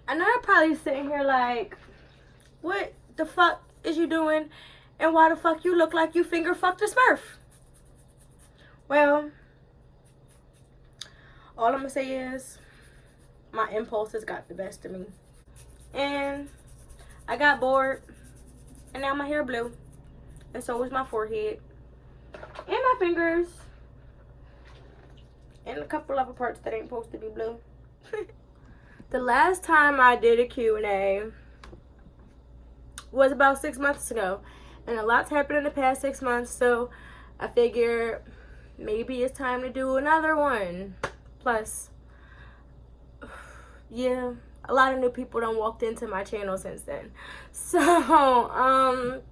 I know you're probably sitting here like, what the fuck is you doing? And why the fuck you look like you finger fucked a Smurf? Well, all I'm gonna say is my impulses got the best of me. And I got bored. And now my hair blue. And so is my forehead. And my fingers. And a couple other parts that ain't supposed to be blue. The last time I did a Q&A was about 6 months ago. And a lot's happened in the past 6 months. So I figured maybe it's time to do another one. Plus, yeah, a lot of new people done walked into my channel since then. So,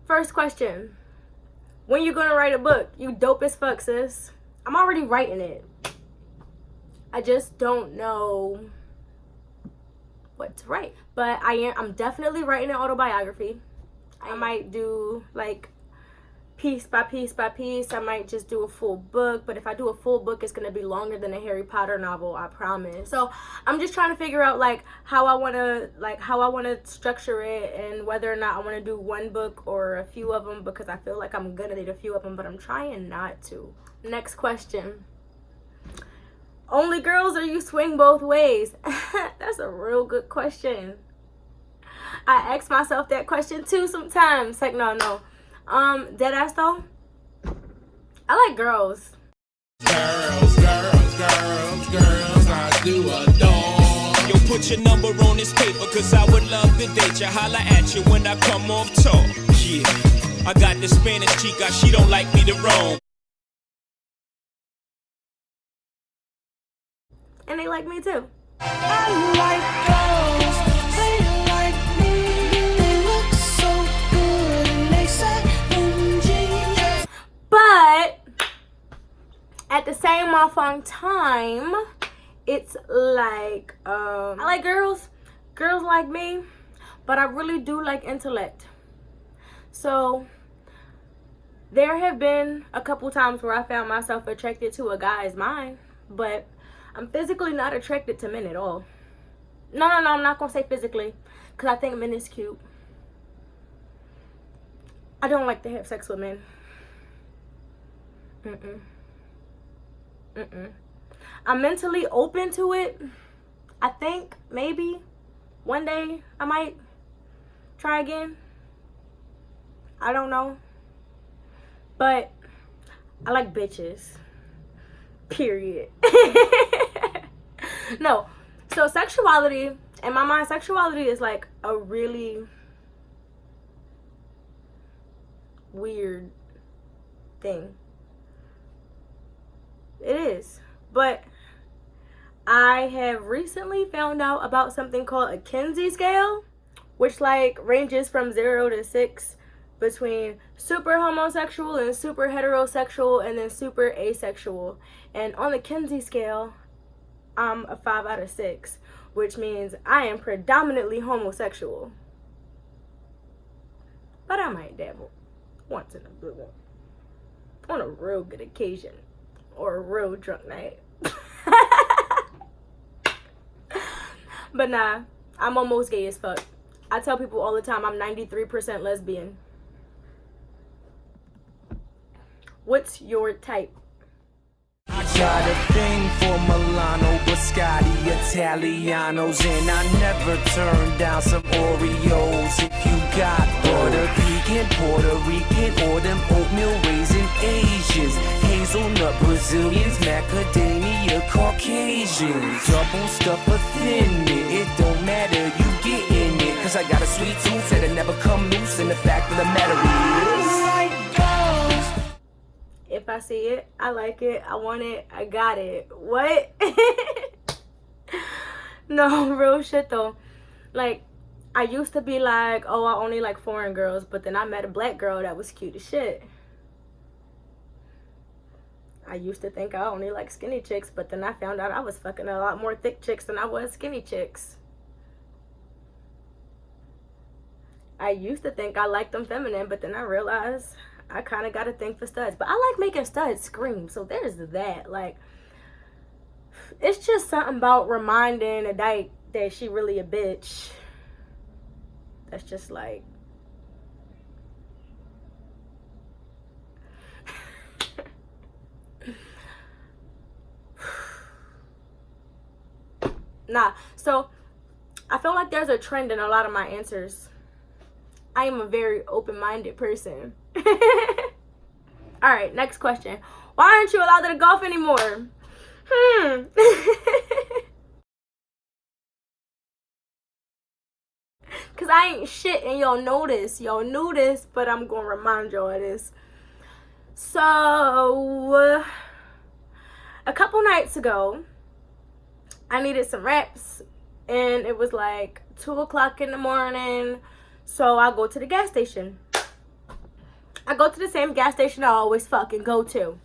first question. When you gonna write a book? You dope as fuck, sis. I'm already writing it. I just don't know what to write. But I'm definitely writing an autobiography. I might do like piece by piece by piece. I might just do a full book, but if I do a full book, it's gonna be longer than a Harry Potter novel, I promise. So I'm just trying to figure out like how I wanna structure it, and whether or not I wanna do one book or a few of them, because I feel like I'm gonna need a few of them, but I'm trying not to. Next question. Only girls or you swing both ways? That's a real good question. I ask myself that question too sometimes. Like, no. Dead ass though, I like girls. Girls, I do adore. Yo, put your number on this paper, cause I would love to date you. Holla at you when I come off tour. Yeah, I got the Spanish chica, she don't like me to roam. And they like me too. I like girls, they like me. They look so good and they say jeans. But at the same motherfucking time, it's like I like girls like me, but I really do like intellect. So there have been a couple times where I found myself attracted to a guy's mind, but I'm physically not attracted to men at all. No, I'm not gonna say physically, because I think men is cute. I don't like to have sex with men. I'm mentally open to it. I think maybe one day I might try again. I don't know. But I like bitches. Period. No. So sexuality, in my mind, sexuality is like a really weird thing. It is. But I have recently found out about something called a Kinsey scale, which like ranges from 0 to 6 between super homosexual and super heterosexual and then super asexual. And on the Kinsey scale, I'm a 5 out of 6, which means I am predominantly homosexual. But I might dabble once in a blue one on a real good occasion or a real drunk night. But nah, I'm almost gay as fuck. I tell people all the time I'm 93% lesbian. What's your type? I got a thing for Milano, Biscotti, Italianos, and I never turn down some Oreos. If you got butter pecan, Puerto Rican, or them oatmeal raisin Asians, hazelnut Brazilians, macadamia Caucasians, double stuff or thin mint, it don't matter, you get in it, cause I got a sweet tooth that'll never come loose, and the fact of the matter is, if I see it, I like it, I want it, I got it. What? No, real shit though. Like, I used to be like, oh, I only like foreign girls, but then I met a black girl that was cute as shit. I used to think I only like skinny chicks, but then I found out I was fucking a lot more thick chicks than I was skinny chicks. I used to think I liked them feminine, but then I realized I kind of got a thing for studs. But I like making studs scream, so there's that. Like, it's just something about reminding a dyke that she really a bitch. That's just like, nah. So I feel like there's a trend in a lot of my answers. I am a very open-minded person. All right, next question. Why aren't you allowed to golf anymore? Cause I ain't shit and y'all know this. Y'all knew this, but I'm gonna remind y'all of this. So a couple nights ago, I needed some reps, and it was like 2:00 in the morning. So I go to the gas station. I go to the same gas station I always fucking go to.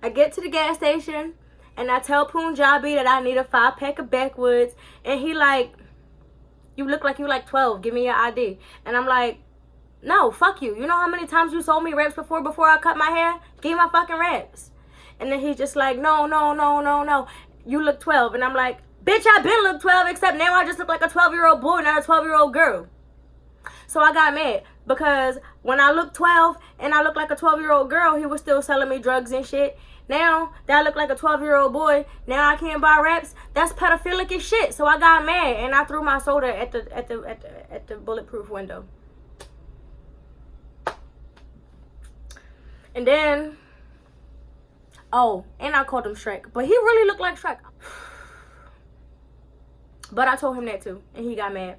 I get to the gas station and I tell Punjabi that I need a 5-pack of backwoods, and he like, you look like you like 12, give me your ID. And I'm like, no, fuck you. You know how many times you sold me reps before I cut my hair? Give me my fucking reps. And then he's just like, no, you look 12. And I'm like, bitch, I been look 12, except now I just look like a 12-year-old boy, not a 12-year-old girl. So I got mad because when I looked 12 and I looked like a 12-year-old girl, he was still selling me drugs and shit. Now that I look like a 12-year-old boy, now I can't buy reps. That's pedophilic as shit. So I got mad and I threw my soda at the bulletproof window. And then, and I called him Shrek, but he really looked like Shrek. But I told him that too, and he got mad.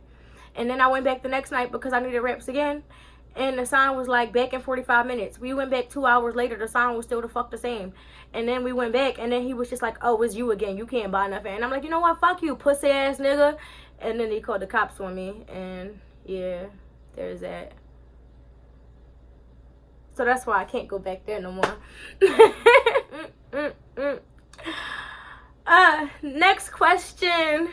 And then I went back the next night because I needed reps again. And the sign was like back in 45 minutes. We went back 2 hours later. The sign was still the fuck the same. And then we went back. And then he was just like, oh, it's you again. You can't buy nothing. And I'm like, you know what? Fuck you, pussy ass nigga. And then he called the cops on me. And yeah, there's that. So that's why I can't go back there no more. Next question.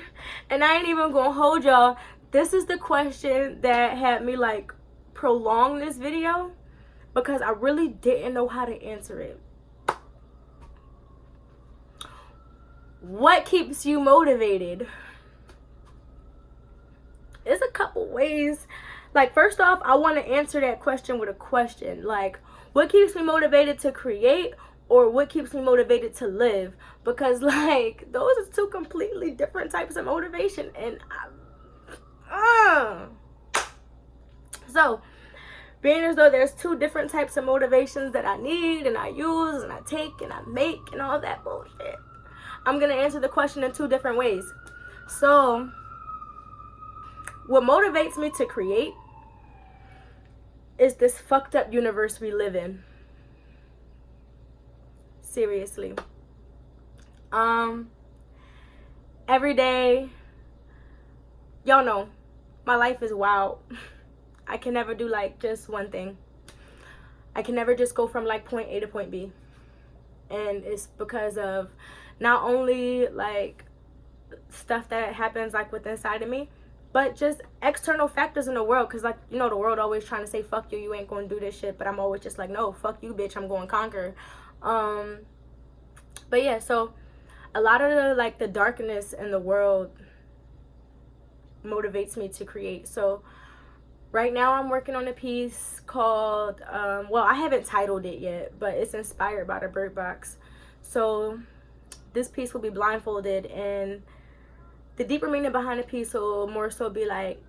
And I ain't even gonna hold y'all. This is the question that had me like prolong this video because I really didn't know how to answer it. What keeps you motivated? There's a couple ways. Like, first off, I want to answer that question with a question. Like, what keeps me motivated to create, or what keeps me motivated to live? Because like, those are two completely different types of motivation. And so, being as though there's two different types of motivations that I need and I use and I take and I make and all that bullshit, I'm going to answer the question in two different ways. So, what motivates me to create is this fucked up universe we live in. Seriously. Every day, y'all know, my life is wild. I can never do like just one thing. I can never just go from like point A to point B. And it's because of not only like stuff that happens like within inside of me, but just external factors in the world. Because like, you know, the world always trying to say, fuck you, you ain't going to do this shit. But I'm always just like, no, fuck you, bitch, I'm going to conquer. But yeah, so a lot of the like the darkness in the world motivates me to create. So right now I'm working on a piece called, well, I haven't titled it yet, but it's inspired by the Bird Box. So this piece will be blindfolded, and the deeper meaning behind the piece will more so be like,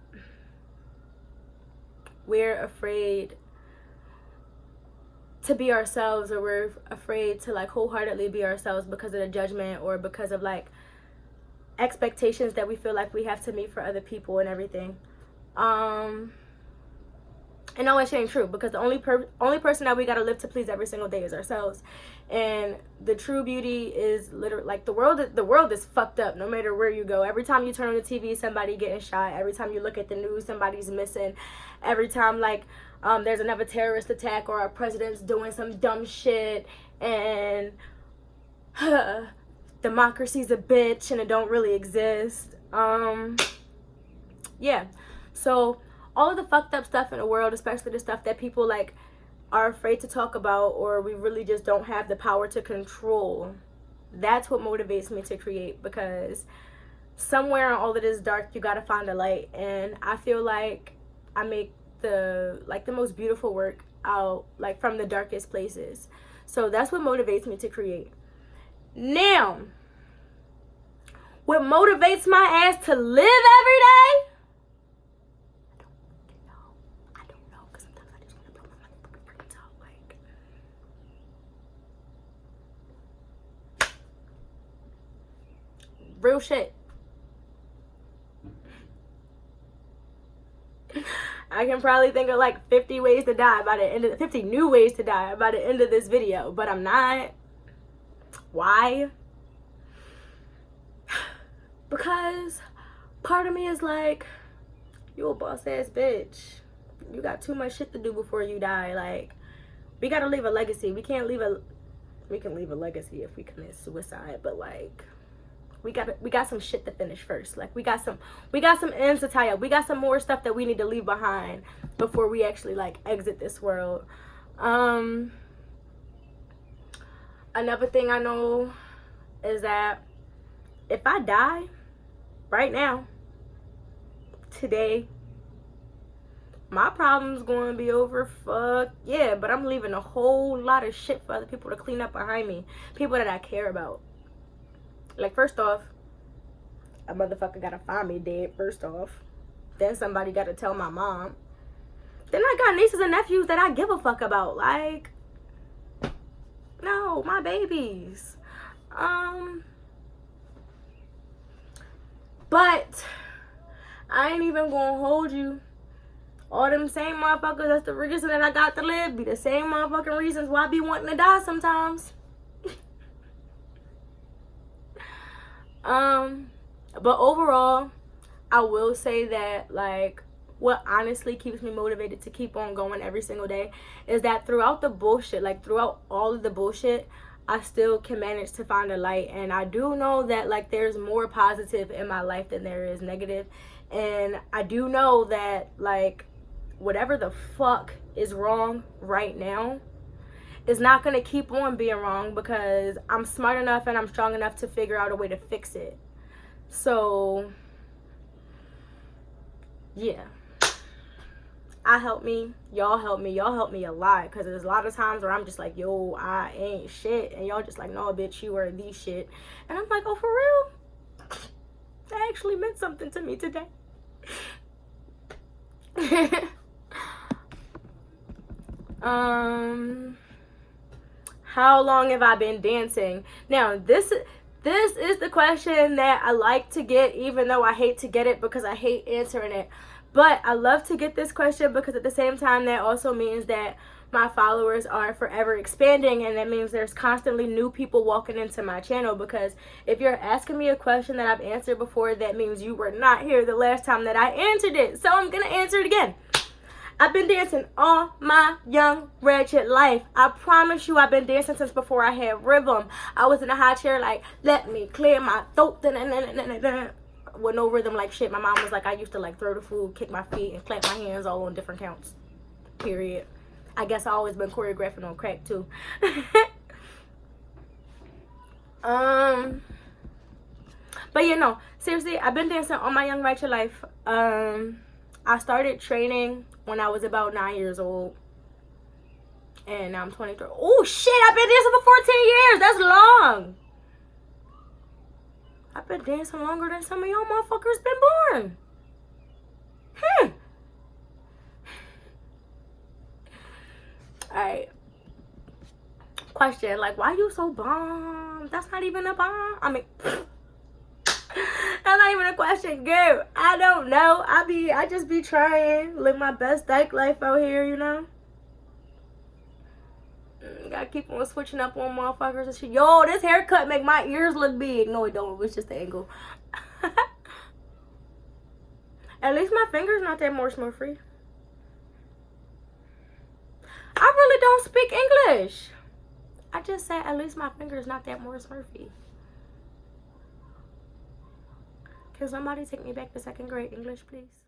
we're afraid to be ourselves, or we're afraid to like wholeheartedly be ourselves because of the judgment or because of like expectations that we feel like we have to meet for other people and everything. And all that shit ain't true, because the only person that we gotta live to please every single day is ourselves. And the true beauty is literally like the world is fucked up no matter where you go. Every time you turn on the TV, somebody getting shot. Every time you look at the news, somebody's missing. Every time like there's another terrorist attack or our president's doing some dumb shit, and democracy's a bitch and it don't really exist. Yeah, so all of the fucked up stuff in the world, especially the stuff that people like are afraid to talk about, or we really just don't have the power to control. That's what motivates me to create, because somewhere in all of this dark, you gotta find a light. And I feel like I make the most beautiful work out like from the darkest places. So that's what motivates me to create. Now, what motivates my ass to live every day? I don't know, because sometimes I just want to blow my motherfucking brains out. Like, real shit. I can probably think of like 50 ways to die by the end of 50 new ways to die by the end of this video, but I'm not. Why? Because part of me is like, you a boss ass bitch. You got too much shit to do before you die. Like, we gotta leave a legacy. We can leave a legacy if we commit suicide, but like, we got some shit to finish first. Like, we got some ends to tie up. We got some more stuff that we need to leave behind before we actually like exit this world. Another thing I know is that if I die right now, today, my problem's going to be over. Fuck yeah, but I'm leaving a whole lot of shit for other people to clean up behind me. People that I care about. Like, first off, a motherfucker gotta find me dead, first off. Then somebody gotta tell my mom. Then I got nieces and nephews that I give a fuck about. Like, no, my babies. But I ain't even gonna hold you. All them same motherfuckers that's the reason that I got to live be the same motherfucking reasons why I be wanting to die sometimes. But overall, I will say that, like, what honestly keeps me motivated to keep on going every single day is that throughout the bullshit, like, throughout all of the bullshit, I still can manage to find a light. And I do know that, like, there's more positive in my life than there is negative. And I do know that, like, whatever the fuck is wrong right now is not going to keep on being wrong, because I'm smart enough and I'm strong enough to figure out a way to fix it. So, yeah. I help me, y'all help me a lot, because there's a lot of times where I'm just like, yo, I ain't shit, and y'all just like, no bitch, you are the shit. And I'm like, oh, for real? That actually meant something to me today. How long have I been dancing? Now, this is the question that I like to get, even though I hate to get it because I hate answering it. But I love to get this question because at the same time, that also means that my followers are forever expanding, and that means there's constantly new people walking into my channel. Because if you're asking me a question that I've answered before, that means you were not here the last time that I answered it. So I'm gonna answer it again. I've been dancing all my young ratchet life. I promise you, I've been dancing since before I had rhythm. I was in a high chair like, let me clear my throat. With no rhythm like shit. My mom was like, I used to like throw the food, kick my feet, and clap my hands all on different counts. Period. I guess I always been choreographing on crack too. But you know, seriously, I've been dancing all my young ratchet life. I started training when I was about 9 years old. And now I'm 23. Oh shit, I've been dancing for 14 years. That's long. I've been dancing longer than some of y'all motherfuckers been born. Alright. Question, like, why you so bomb? That's not even a bomb. I mean, that's not even a question, girl. I don't know. I just be trying. Live my best dyke life out here, you know? Gotta keep on switching up on motherfuckers and shit. Yo, this haircut make my ears look big. No, it don't. It's just the angle. At least my finger's not that more smurfy. I really don't speak English. I just said at least my finger's not that more smurfy. Can somebody take me back to second grade English, please?